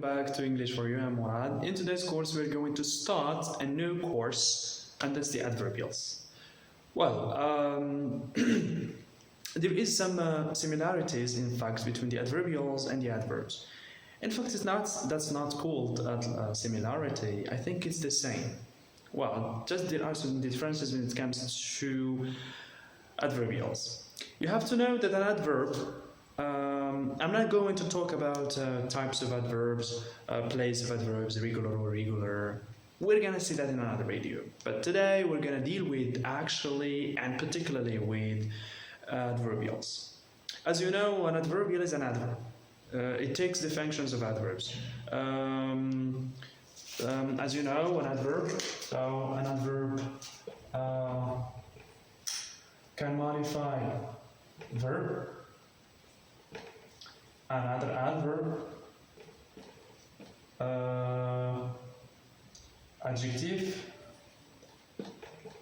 back to English for you. I'm Murad. In today's course, we're going to start a new course, and that's the adverbials. Well, there is some similarities, in fact, between the adverbials and the adverbs. In fact, that's not called a similarity. I think it's the same. Well, just there are some differences when it comes to adverbials. You have to know that an adverb, I'm not going to talk about types of adverbs, place of adverbs, regular or irregular. We're going to see that in another video. But today we're going to deal with actually and particularly with adverbials. As you know, an adverbial is an adverb. It takes the functions of adverbs. As you know, an adverb can modify verb, another adverb, adjective,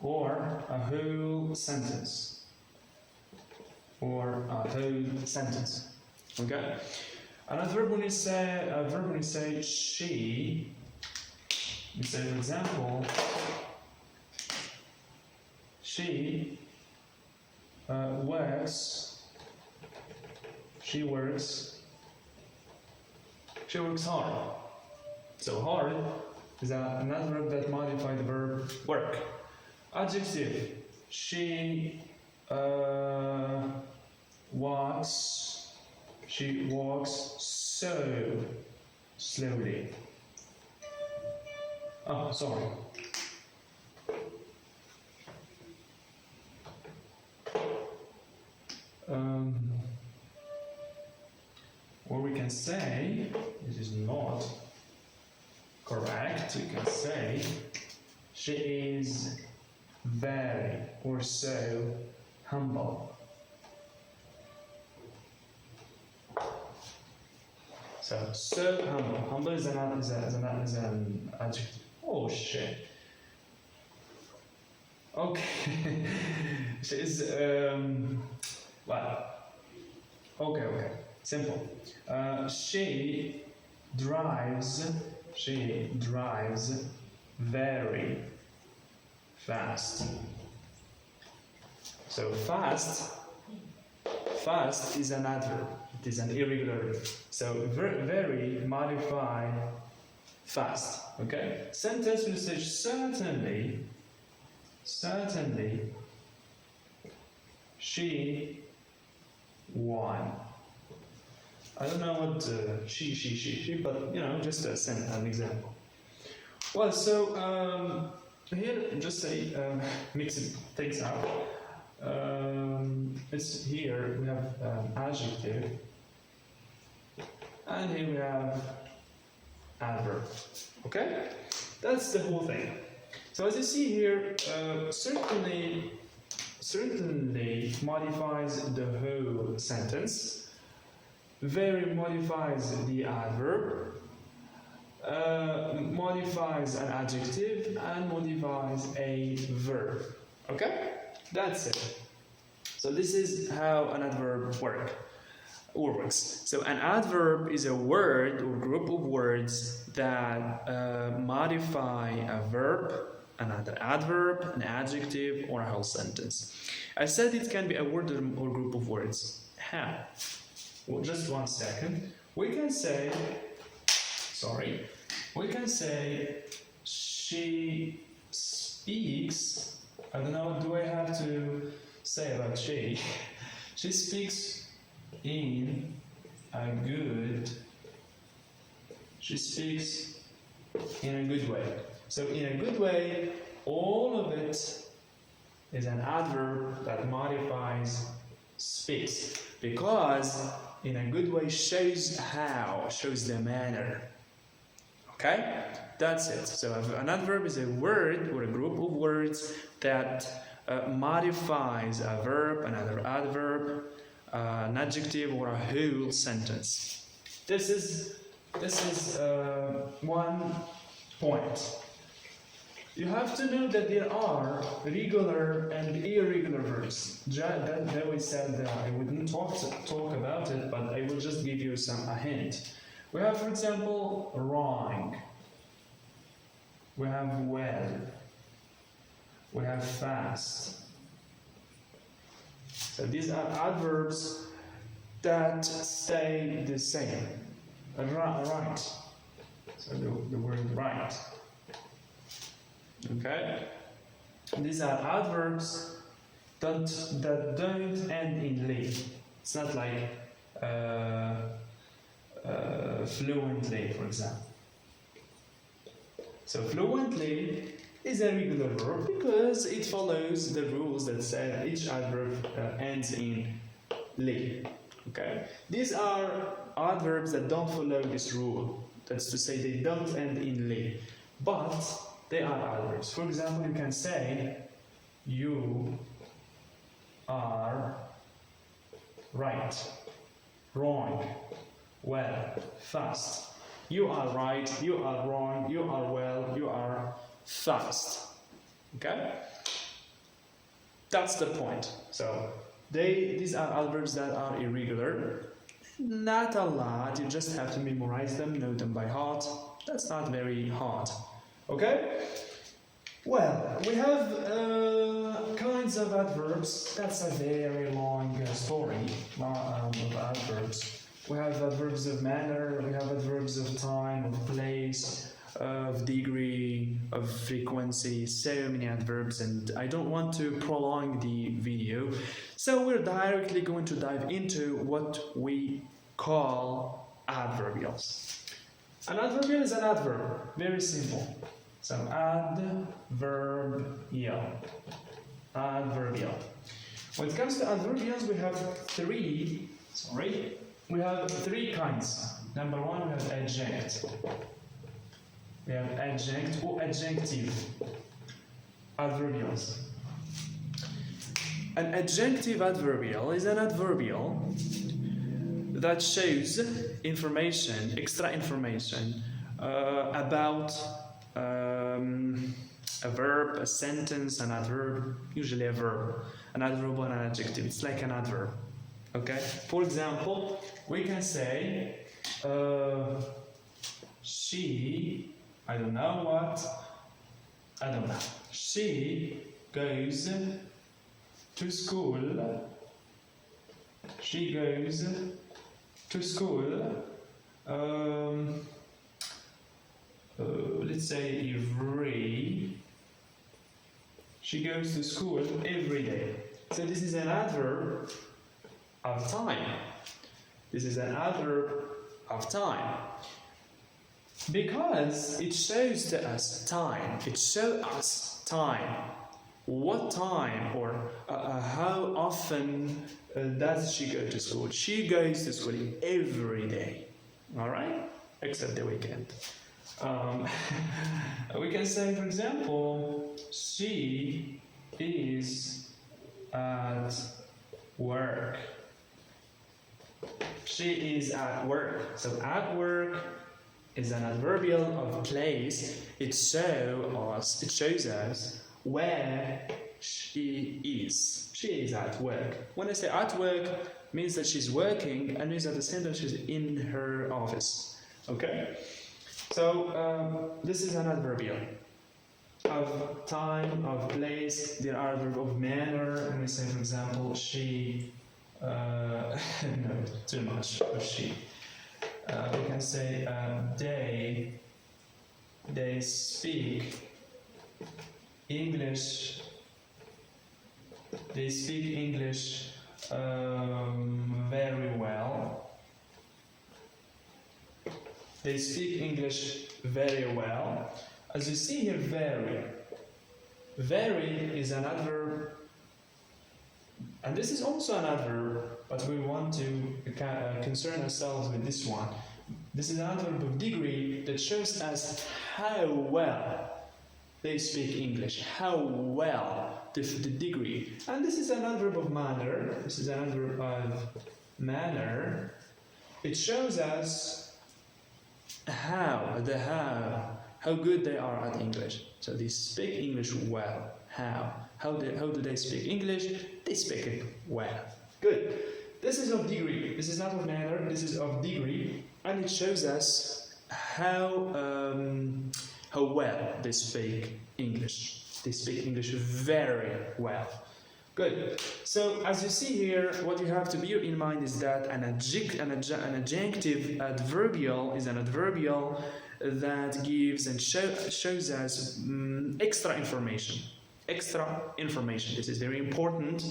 or a whole sentence. Okay. An adverb when you say she. You say, for example, she works hard. So hard is an adverb that modifies the verb work. Adjective, she walks so slowly. Oh, sorry. Or we can say, this is not correct, we can say, she is very or so humble. So humble. Humble is an adjective. Oh shit. Okay. She is well. Okay. Simple. She drives very fast. So fast is an adverb. It is an irregular. So very modify fast. Okay. Sentence will say certainly she won. I don't know what she, but just an example. Well, so here just say mixing things up. It's here we have adjective, and here we have adverb. Okay, that's the whole thing. So as you see here, certainly modifies the whole sentence. Very modifies the adverb. Modifies an adjective and modifies a verb. Okay, that's it. So this is how an adverb works. So an adverb is a word or group of words that modify a verb, another adverb, an adjective, or a whole sentence. I said it can be a word or group of words. How? Well, just 1 second. We can say she speaks. I don't know what do I have to say about she. She speaks in a good way. So in a good way, all of it is an adverb that modifies speaks, because in a good way shows the manner. Okay, that's it. So an adverb is a word or a group of words that modifies a verb, another adverb, an adjective, or a whole sentence. This is 1 point. You have to know that there are regular and irregular verbs. That we said that I wouldn't talk about it, but I will just give you a hint. We have, for example, wrong. We have well. We have fast. So these are adverbs that stay the same. Right. So the word right. Okay? These are adverbs that don't end in ly. It's not like fluently, for example. So fluently is a regular verb because it follows the rules that say each adverb ends in ly. Okay? These are adverbs that don't follow this rule. That's to say they don't end in ly. But they are adverbs. For example, you can say you are right, wrong, well, fast. You are right, you are wrong, you are well, you are fast. Okay? That's the point. So these are adverbs that are irregular. Not a lot, you just have to memorize them, know them by heart. That's not very hard. Okay? Well, we have kinds of adverbs. That's a very long story of adverbs. We have adverbs of manner, we have adverbs of time, of place, of degree, of frequency, so many adverbs, and I don't want to prolong the video. So we're directly going to dive into what we call adverbials. An adverbial is an adverb, very simple. So adverbial. Adverbial. When it comes to adverbials, we have three kinds. Number one, we have adjunct. We have adjunct or adjunctive adverbials. An adjunctive adverbial is an adverbial that shows information, extra information about a verb, a sentence, an adverb, usually a verb, an adverb or an adjective. It's like an adverb. Okay? For example, we can say she, I don't know what, I don't know. She goes to school. She goes to school. Let's say every. She goes to school every day. So this is an adverb of time. This is an adverb of time. Because it shows to us time. It shows us time. What time or how often does she go to school? She goes to school every day. Alright? Except the weekend. We can say, for example, she is at work. She is at work. So at work is an adverbial of place. It shows us where she is. She is at work. When I say at work, means that she's working, and means at the same time she's in her office. Okay? So this is an adverbial of time, of place. There are adverb of manner. When we say, for example, she. No, too much of she. We can say they speak English. They speak English very well. They speak English very well. As you see here, very. Very is an adverb, and this is also an adverb, but we want to concern ourselves with this one. This is an adverb of degree that shows us how well they speak English, how well, the degree. And this is an adverb of manner. This is an adverb of manner. It shows us how good they are at English. So they speak English well. How do they speak English? They speak it well. Good. This is of degree. This is not of manner. This is of degree. and it shows us how well they speak English. They speak English very well. Good. So as you see here, what you have to bear in mind is that an adjunctive adverbial is an adverbial that gives and shows us extra information. Extra information. This is very important.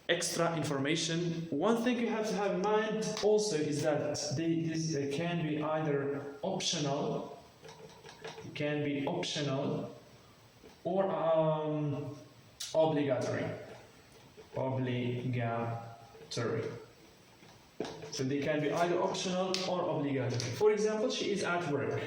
Extra information. One thing you have to have in mind also is that this can be either optional. It can be optional or obligatory. Obligatory. So they can be either optional or obligatory. For example, she is at work.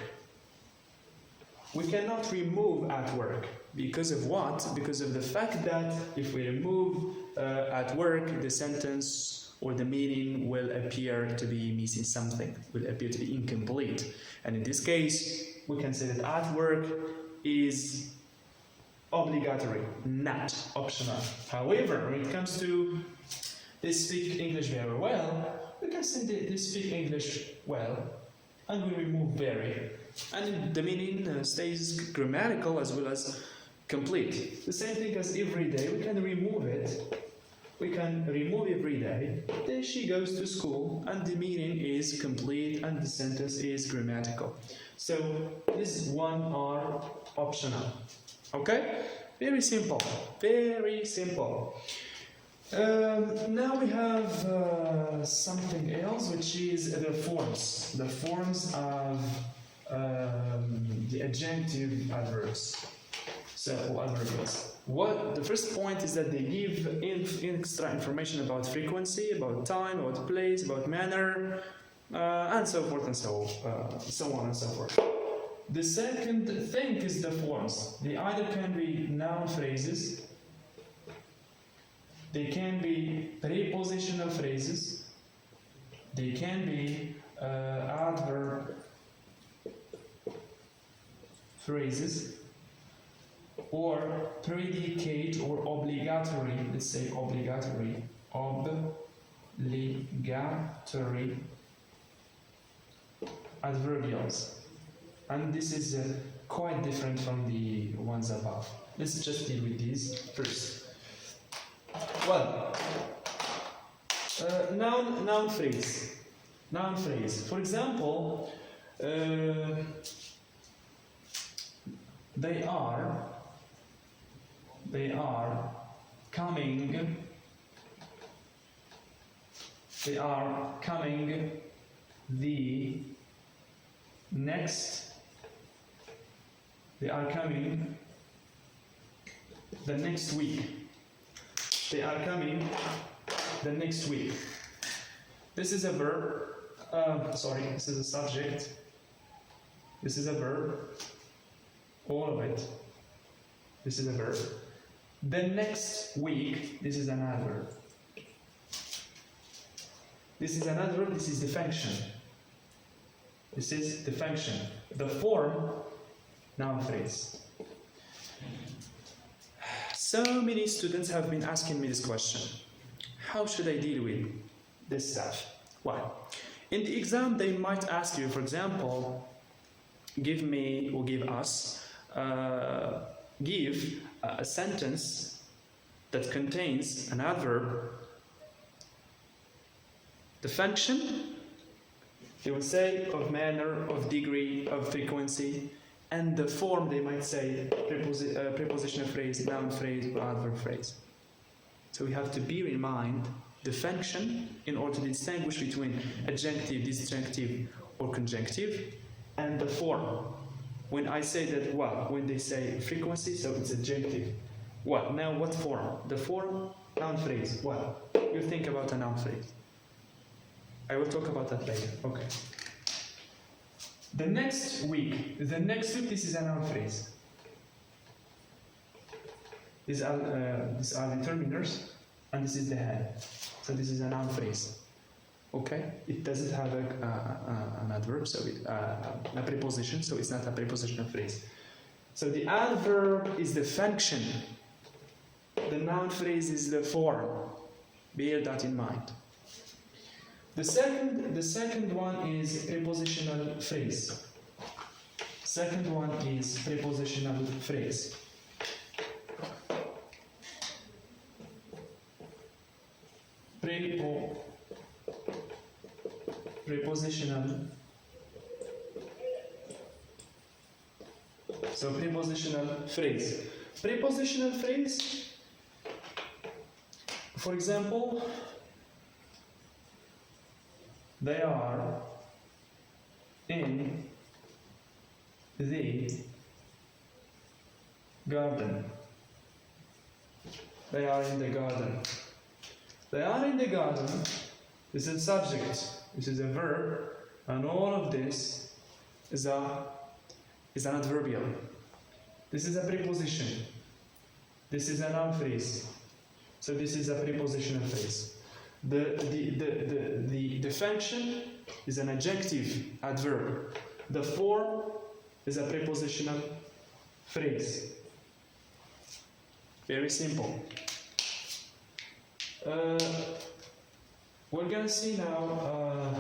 We cannot remove at work. Because of what? Because of the fact that if we remove at work, the sentence or the meaning will appear to be missing something, will appear to be incomplete. And in this case, we can say that at work is obligatory, not optional. However, when it comes to they speak English very well, we can say they speak English well, and we remove very. And the meaning stays grammatical as well as complete. The same thing as every day, we can remove it. We can remove every day. Then she goes to school and the meaning is complete and the sentence is grammatical. So this one are optional. Okay? Very simple. Very simple. Now we have something else, which is the forms. The forms of the adjunctive adverbs. So adverbials. What the first point is that they give extra information about frequency, about time, about place, about manner, and so forth and so on and so forth. The second thing is the forms. They either can be noun phrases, they can be prepositional phrases, they can be adverb phrases, or predicate or obligatory, let's say obligatory adverbials. And this is quite different from the ones above. Let's just deal with these first. Well, noun phrase. Noun phrase. For example, they are coming. They are coming the next. They are coming the next week. They are coming the next week. This is a verb. This is a subject. This is a verb. All of it. This is a verb. The next week, this is an adverb. This is an adverb, this is the function. This is the function. The form, noun phrase. So many students have been asking me this question. How should I deal with this stuff? Well, in the exam they might ask you, for example, give me or give us give a sentence that contains an adverb, the function, they will say of manner, of degree, of frequency, and the form they might say prepositional phrase, noun phrase, or adverb phrase. So we have to bear in mind the function in order to distinguish between adjunctive, disjunctive, or conjunctive, and the form. When I say that, well, when they say frequency, so it's adjunctive. Well, now what form? The form, noun phrase. Well, you think about a noun phrase. I will talk about that later. Okay. The next week, this is a noun phrase. These are the determiners, and this is the head. So this is a noun phrase. Okay, it doesn't have an adverb, so a preposition, so it's not a prepositional phrase. So the adverb is the function. The noun phrase is the form. Bear that in mind. The second one is prepositional phrase. Second one is prepositional phrase. Prepositional. So prepositional phrase. Prepositional phrase, for example, they are in the garden. They are in the garden. They are in the garden. This is subject. This is a verb, and all of this is an adverbial. This is a preposition. This is a noun phrase. So this is a prepositional phrase. The function is an adjunctive adverb. The form is a prepositional phrase. Very simple. We're gonna see now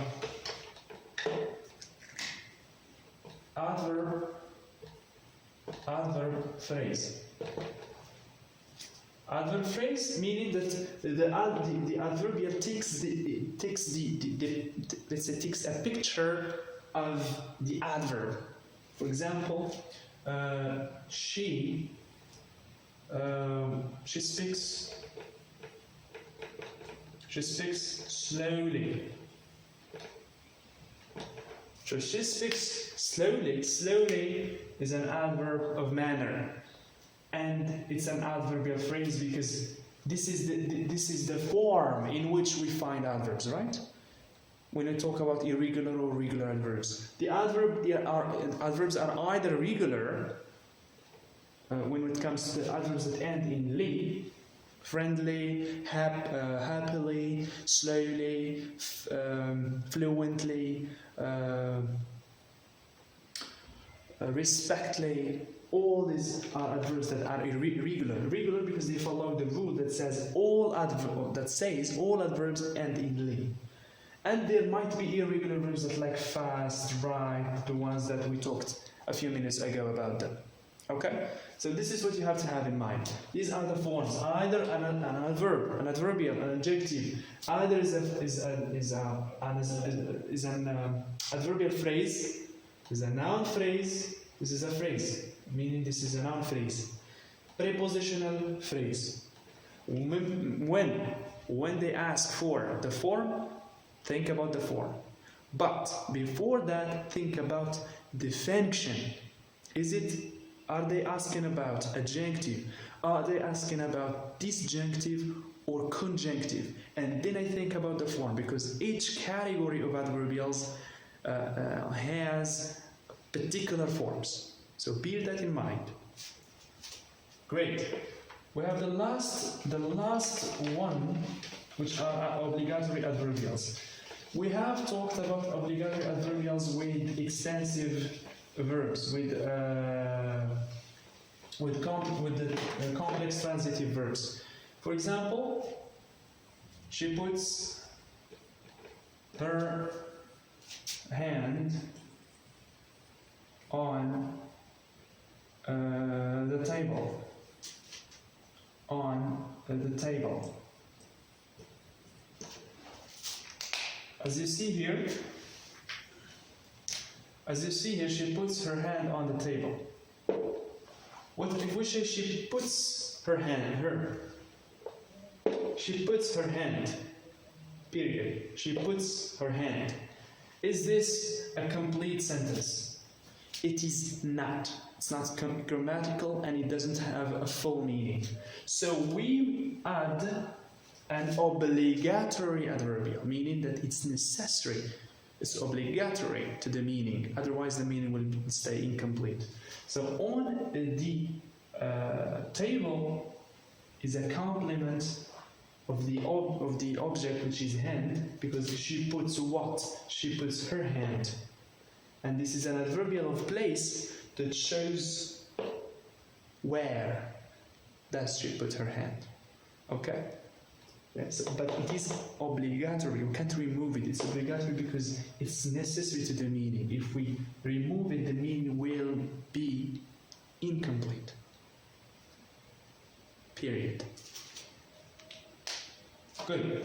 adverb phrase. Adverb phrase meaning that the adverbial takes a picture of the adverb. For example, she speaks slowly. So she speaks slowly. Slowly is an adverb of manner, and it's an adverbial phrase because this is the form in which we find adverbs, right? When we talk about irregular or regular adverbs, adverbs are either regular when it comes to the adverbs that end in "ly," friendly, happily, slowly, fluently, respectfully. All these are adverbs that are irregular. Regular because they follow the rule that says all adverbs end in "ly." And there might be irregular verbs that like fast, right, the ones that we talked a few minutes ago about them. Okay? So this is what you have to have in mind. These are the forms. Either an adverb, an adverbial, an adjective. Either is an adverbial phrase, is a noun phrase. This is a phrase, meaning this is a noun phrase. Prepositional phrase. When they ask for the form, think about the form. But before that, think about the function. Are they asking about adjunctive? Are they asking about disjunctive or conjunctive? And then I think about the form, because each category of adverbials has particular forms. So bear that in mind. Great. We have the last one, which are obligatory adverbials. We have talked about obligatory adverbials with extensive verbs, with the complex transitive verbs. For example, she puts her hand on the table. On the table. As you see here, she puts her hand on the table. What if we say she puts her hand? She puts her hand. Period. She puts her hand. Is this a complete sentence? It is not. It's not grammatical and it doesn't have a full meaning. So we add an obligatory adverbial, meaning that it's necessary. It's obligatory to the meaning, otherwise the meaning will stay incomplete. So on the table is a complement of the object, which is hand, because she puts what? She puts her hand. And this is an adverbial of place that shows where does she put her hand. Okay? Yes, but it is obligatory. We can't remove it. It's obligatory because it's necessary to the meaning. If we remove it, the meaning will be incomplete. Period. Good.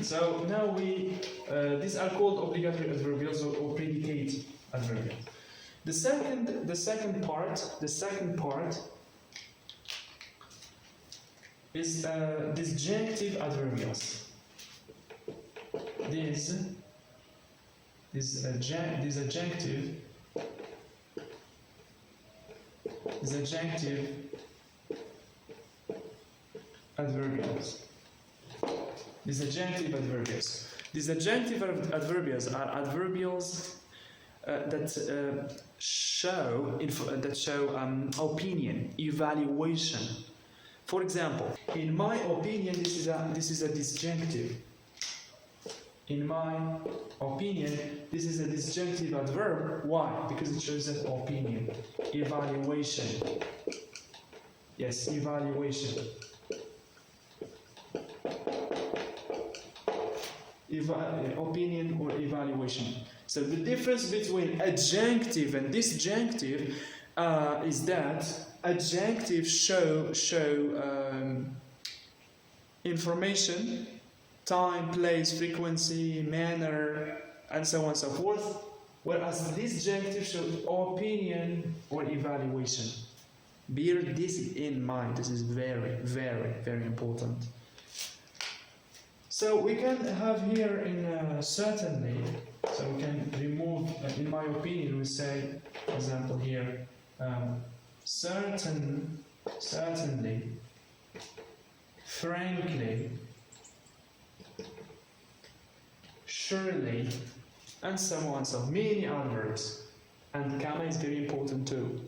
So now these are called obligatory adverbials or predicate adverbials. The second part is disjunctive adverbials. Disjunctive adverbials. Disjunctive adverbials. Disjunctive adverbials are adverbials that show opinion, evaluation. For example, in my opinion, this is a disjunctive. In my opinion, this is a disjunctive adverb. Why? Because it shows that opinion, evaluation. Yes, evaluation. Opinion or evaluation. So the difference between adjunctive and disjunctive is that adjunctive show information, time, place, frequency, manner, and so on and so forth, whereas disjunctive shows opinion or evaluation. Bear this in mind. This is very, very, very important. So we can have here in certainly, so we can remove, in my opinion, we say, for example here, certainly, frankly, surely, and so on. So many adverbs, and comma is very important too.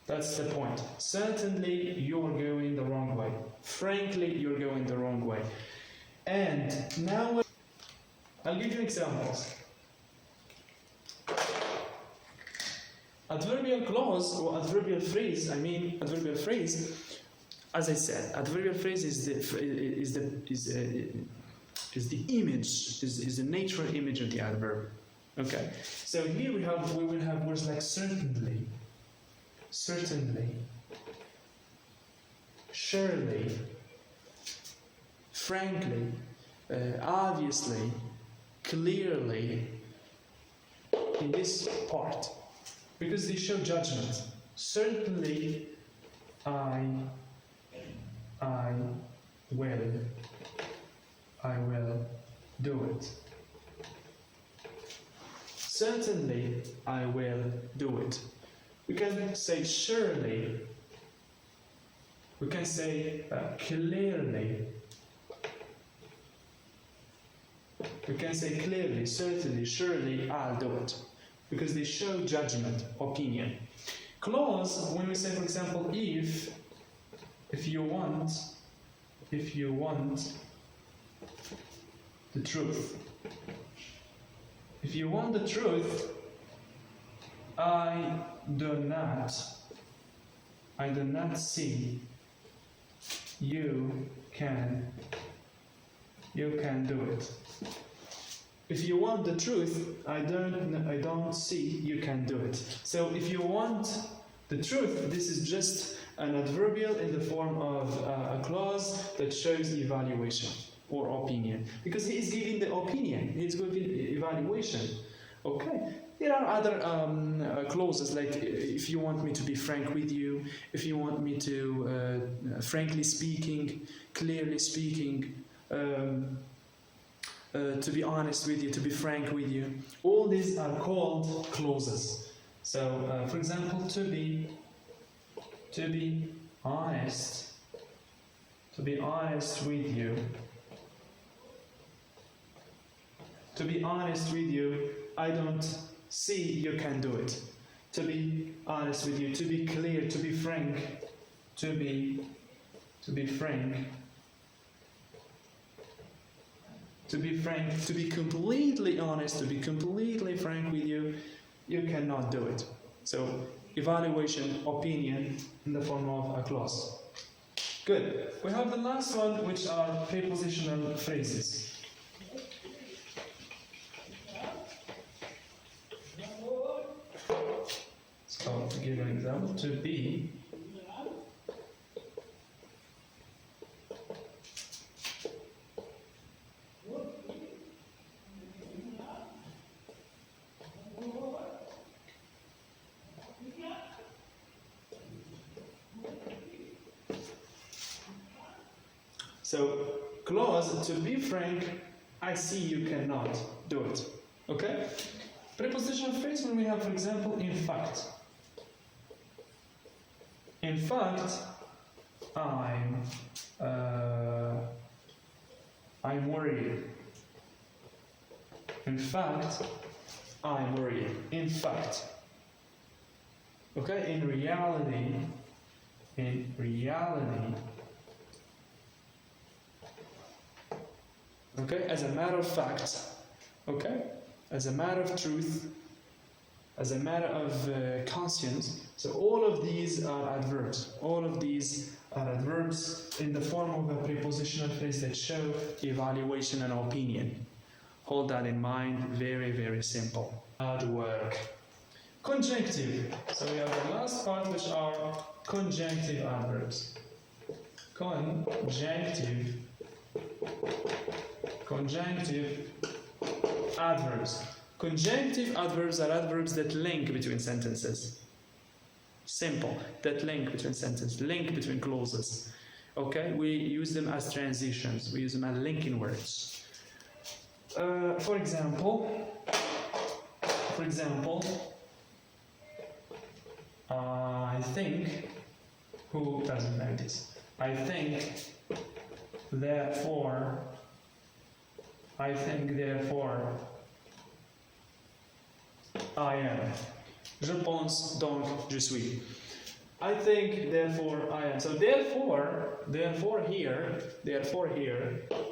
That's the point. Certainly, you're going the wrong way. Frankly, you're going the wrong way. And now, I'll give you examples. Adverbial clause or adverbial phrase, adverbial phrase, as I said, adverbial phrase is the image, is the natural image of the adverb. Okay. So here we will have words like certainly, surely, frankly, obviously, clearly, in this part, because they show judgment. Certainly, I will do it. Certainly, I will do it. We can say surely. We can say clearly. We can say clearly, certainly, surely, I'll do it. Because they show judgment, opinion. Clause, when we say, for example, if you want the truth. If you want the truth, I do not see you can do it. If you want the truth, I don't see you can do it. So if you want the truth, this is just an adverbial in the form of a clause that shows evaluation or opinion, because he is giving the opinion, he is giving evaluation. Okay. There are other clauses, like if you want me to be frank with you, if you want me to frankly speaking, clearly speaking, to be honest with you, to be frank with you. All these are called clauses. So, for example, to be honest with you. To be honest with you, I don't see you can do it. To be honest with you, to be clear, to be frank, to be frank, to be completely honest, to be completely frank with you, you cannot do it. So, evaluation, opinion, in the form of a clause. Good. We have the last one, which are prepositional phrases. So, to give an example, to be. So, clause, to be frank, I see you cannot do it. Okay? Prepositional phrase when we have, for example, in fact. In fact, I'm worried. In fact, I'm worried. In fact. Okay? In reality. Okay, as a matter of fact, okay, as a matter of truth, as a matter of conscience. So all of these are adverbs. All of these are adverbs in the form of a prepositional phrase that show evaluation and opinion. Hold that in mind. Very, very simple. Hard work. Conjunctive. So we have the last part, which are conjunctive adverbs. Conjunctive adverbs. Conjunctive adverbs are adverbs that link between sentences. Simple. That link between sentences, link between clauses. Okay? We use them as transitions. We use them as linking words. For example, I think, who doesn't know this? I think, therefore, I am. Je pense donc je suis. I think, therefore I am. So therefore here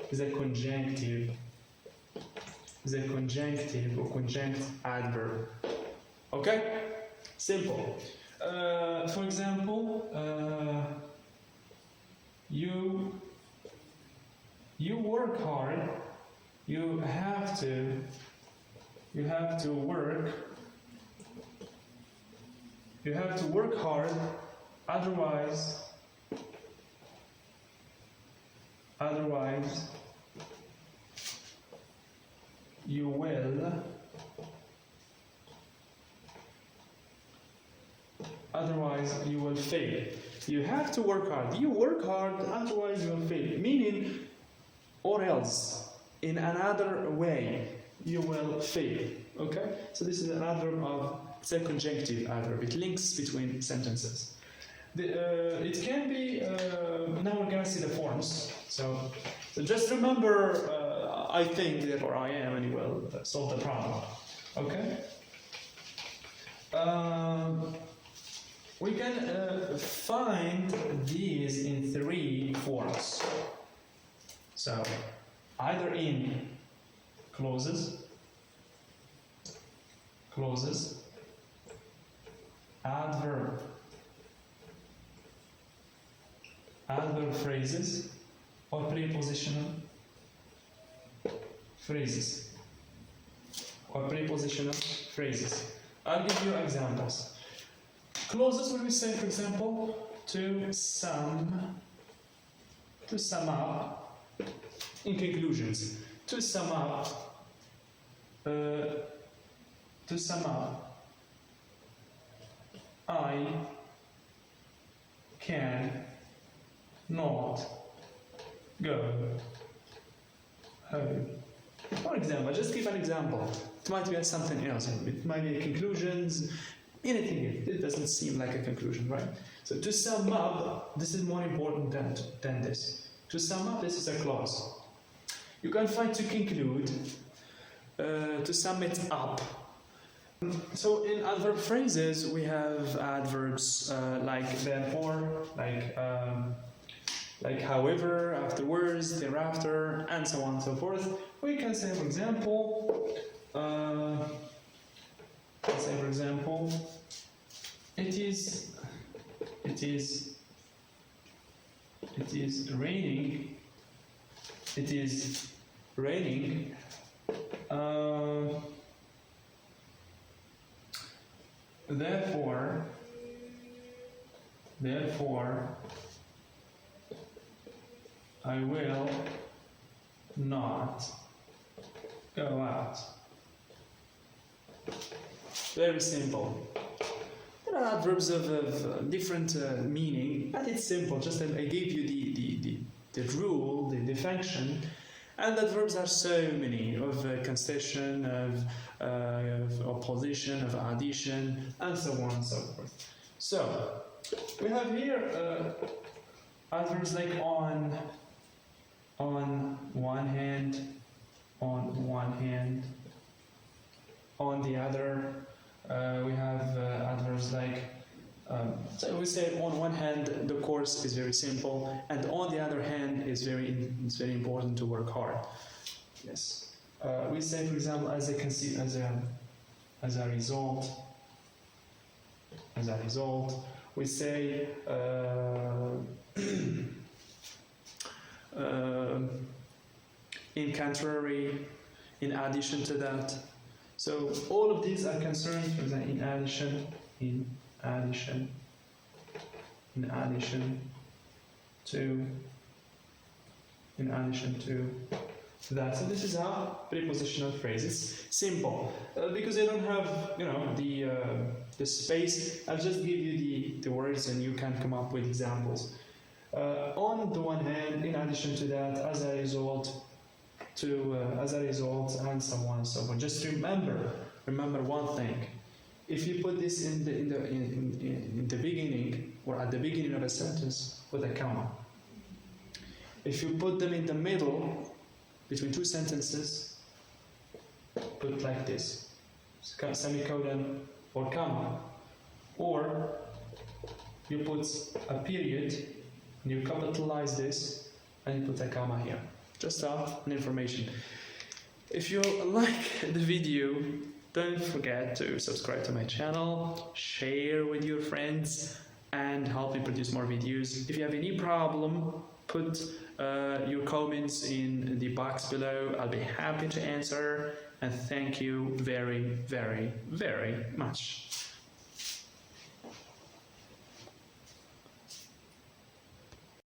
is a conjunctive. Or conjunct adverb. Okay? Simple. For example, you work hard. You have to work hard, otherwise you will fail. You have to work hard. You work hard, otherwise you will fail. Meaning, or else, in another way, you will fail. Okay? So this is an adverb of, it's a conjunctive adverb. It links between sentences. It can be, now we're going to see the forms. So just remember, I think, therefore I am, and you will solve the problem. Okay? We can find these in 3 forms. So, either in clauses, adverb phrases, or prepositional phrases. I'll give you examples. Clauses, when we say, for example, to sum up, in conclusions, to sum up, I can not go home. For example, just give an example. It might be something else. It might be conclusions, anything. It doesn't seem like a conclusion, right? So to sum up, this is more important than this. To sum up, this is a clause. You can find to conclude, to sum it up. So in adverb phrases, we have adverbs like therefore, like however, afterwards, thereafter, and so on and so forth. We can say, for example, it is It is raining. It is raining. Therefore, I will not go out. Very simple. There are adverbs of different meaning, but it's simple. Just I gave you the rule, the function, and adverbs are so many of concession, of opposition, of addition, and so on and so forth. So we have here adverbs like on one hand, on the other. We have adverbs like, so we say on one hand the course is very simple, and on the other hand it's very important to work hard. Yes. We say, for example, as a result, we say in contrary, in addition to that. So all of these are concerned, for example, in addition to that. So this is how prepositional phrases. Simple, because they don't have, the space. I'll just give you the words, and you can come up with examples. On the one hand, in addition to that, as a result, and so on and so forth. Just remember one thing. If you put this in the beginning, or at the beginning of a sentence, with a comma. If you put them in the middle, between two sentences, put like this, semicolon or comma. Or you put a period, and you capitalize this, and you put a comma here. Just an information. If you like the video, don't forget to subscribe to my channel, share with your friends, and help me produce more videos. If you have any problem, put your comments in the box below. I'll be happy to answer, and thank you very, very, very much.